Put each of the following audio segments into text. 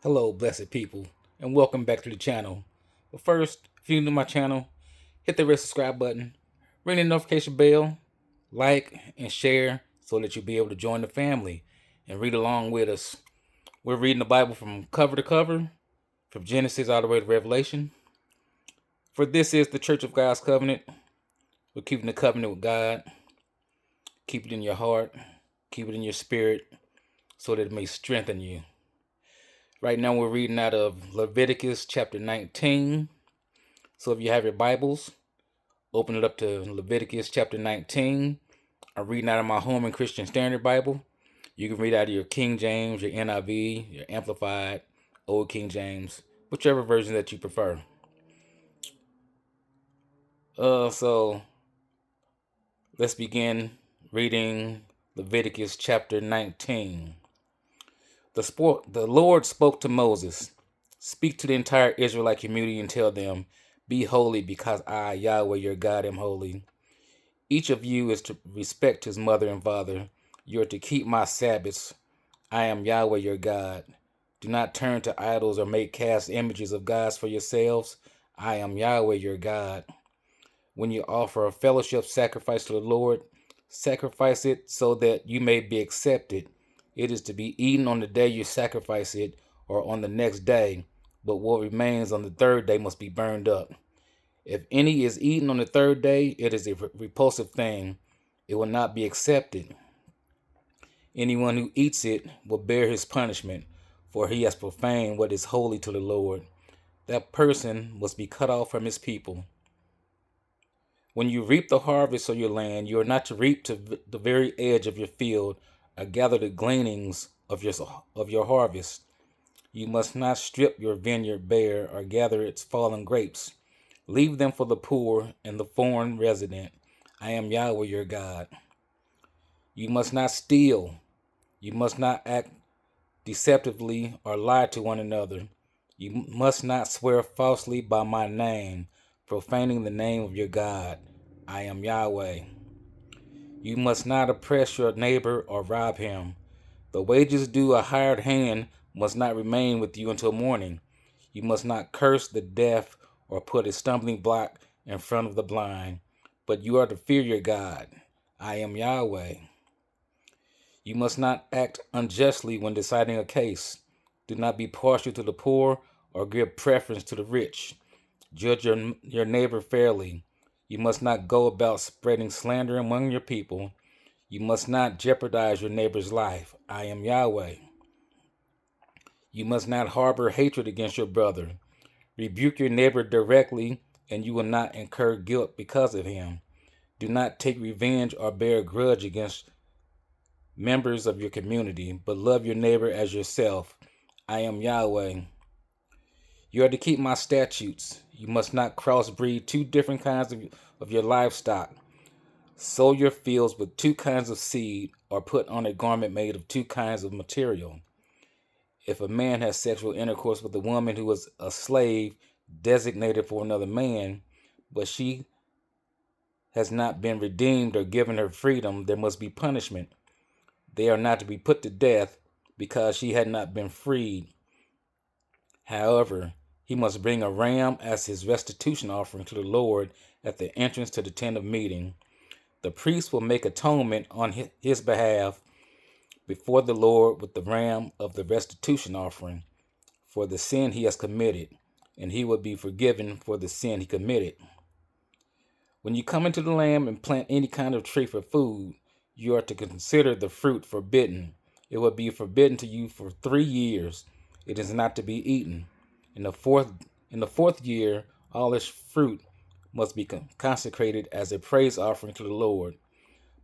Hello, blessed people, and welcome back to the channel. But first, if you're new to my channel, hit the red subscribe button, ring the notification bell, like, and share so that you'll be able to join the family and read along with us. We're reading the Bible from cover to cover, from Genesis all the way to Revelation. For this is the Church of God's Covenant. We're keeping the covenant with God. Keep it in your heart, keep it in your spirit, so that it may strengthen you. Right now we're reading out of Leviticus Chapter 19. So if you have your Bibles, open it up to Leviticus Chapter 19. I'm reading out of my Home and Christian Standard Bible. You can read out of your King James, your NIV, your Amplified, Old King James, whichever version that you prefer. So let's begin reading Leviticus Chapter 19. The Lord spoke to Moses, "Speak to the entire Israelite community and tell them, 'Be holy because I, Yahweh your God, am holy. Each of you is to respect his mother and father. You are to keep my Sabbaths. I am Yahweh your God. Do not turn to idols or make cast images of gods for yourselves. I am Yahweh your God. When you offer a fellowship sacrifice to the Lord, sacrifice it so that you may be accepted. It is to be eaten on the day you sacrifice it or on the next day, but what remains on the third day must be burned up. If any is eaten on the third day, it is a repulsive thing. It will not be accepted. Anyone who eats it will bear his punishment, for he has profaned what is holy to the Lord. That person must be cut off from his people. When you reap the harvest of your land, you are not to reap to the very edge of your field or gather the gleanings of your harvest. You must not strip your vineyard bare or gather its fallen grapes. Leave them for the poor and the foreign resident. I am Yahweh your God. You must not steal. You must not act deceptively or lie to one another. You must not swear falsely by my name, profaning the name of your God. I am Yahweh. You must not oppress your neighbor or rob him. The wages due a hired hand must not remain with you until morning. You must not curse the deaf or put a stumbling block in front of the blind, but you are to fear your God. I am Yahweh. You must not act unjustly when deciding a case. Do not be partial to the poor or give preference to the rich. Judge your neighbor fairly. You must not go about spreading slander among your people. You must not jeopardize your neighbor's life. I am Yahweh. You must not harbor hatred against your brother. Rebuke your neighbor directly, and you will not incur guilt because of him. Do not take revenge or bear a grudge against members of your community, but love your neighbor as yourself. I am Yahweh. You are to keep my statutes. You must not crossbreed two different kinds of your livestock. Sow your fields with two kinds of seed, or put on a garment made of two kinds of material. If a man has sexual intercourse with a woman who is a slave designated for another man, but she has not been redeemed or given her freedom, there must be punishment. They are not to be put to death because she had not been freed. However, he must bring a ram as his restitution offering to the Lord at the entrance to the tent of meeting. The priest will make atonement on his behalf before the Lord with the ram of the restitution offering for the sin he has committed, and he will be forgiven for the sin he committed. When you come into the land and plant any kind of tree for food, you are to consider the fruit forbidden. It will be forbidden to you for 3 years. It is not to be eaten. In the fourth year, all its fruit must be consecrated as a praise offering to the Lord.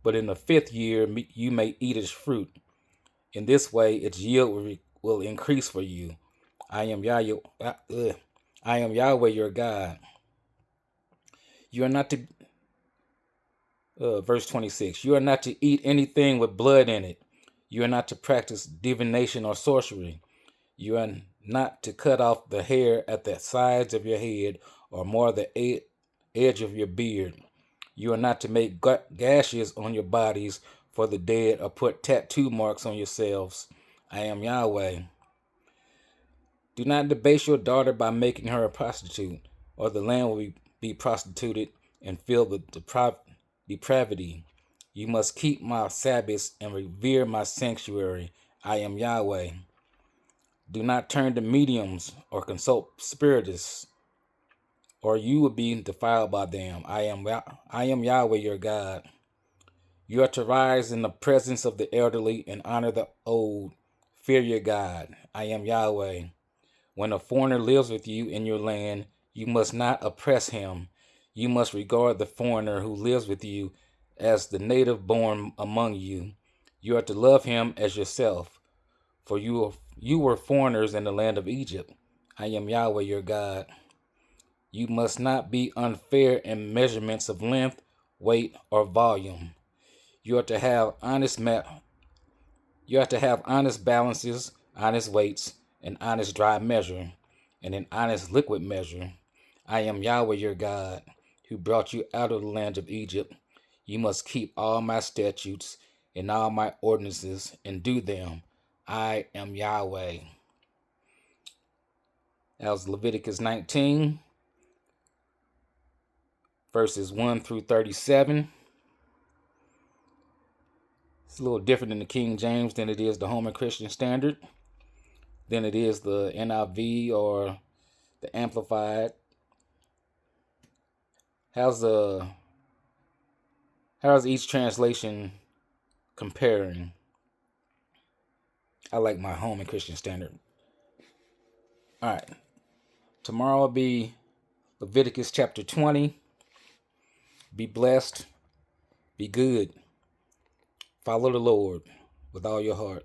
But in the 5th year, you may eat its fruit. In this way, its yield will increase for you. I am Yahweh your God. You are not to verse 26. You are not to eat anything with blood in it. You are not to practice divination or sorcery. You are not to cut off the hair at the sides of your head or mar the edge of your beard. You are not to make gashes on your bodies for the dead or put tattoo marks on yourselves. I am Yahweh. Do not debase your daughter by making her a prostitute, or the land will be prostituted and filled with depravity. You must keep my Sabbaths and revere my sanctuary. I am Yahweh. Do not turn to mediums or consult spiritists, or you will be defiled by them. I am Yahweh your God. You are to rise in the presence of the elderly and honor the old. Fear your God. I am Yahweh. When a foreigner lives with you in your land, you must not oppress him. You must regard the foreigner who lives with you as the native born among you. You are to love him as yourself, for you were foreigners in the land of Egypt. I am Yahweh your God. You must not be unfair in measurements of length, weight, or volume. You are to have honest balances, honest weights, an honest dry measure, and an honest liquid measure. I am Yahweh your God, who brought you out of the land of Egypt. You must keep all my statutes and all my ordinances and do them. I am Yahweh. That was Leviticus 19, verses 1 through 37. It's a little different in the King James than it is the Holman Christian Standard, than it is the NIV or the Amplified. How's each translation comparing? I like my Holman Christian Standard. All right. Tomorrow will be Leviticus Chapter 20. Be blessed. Be good. Follow the Lord with all your heart.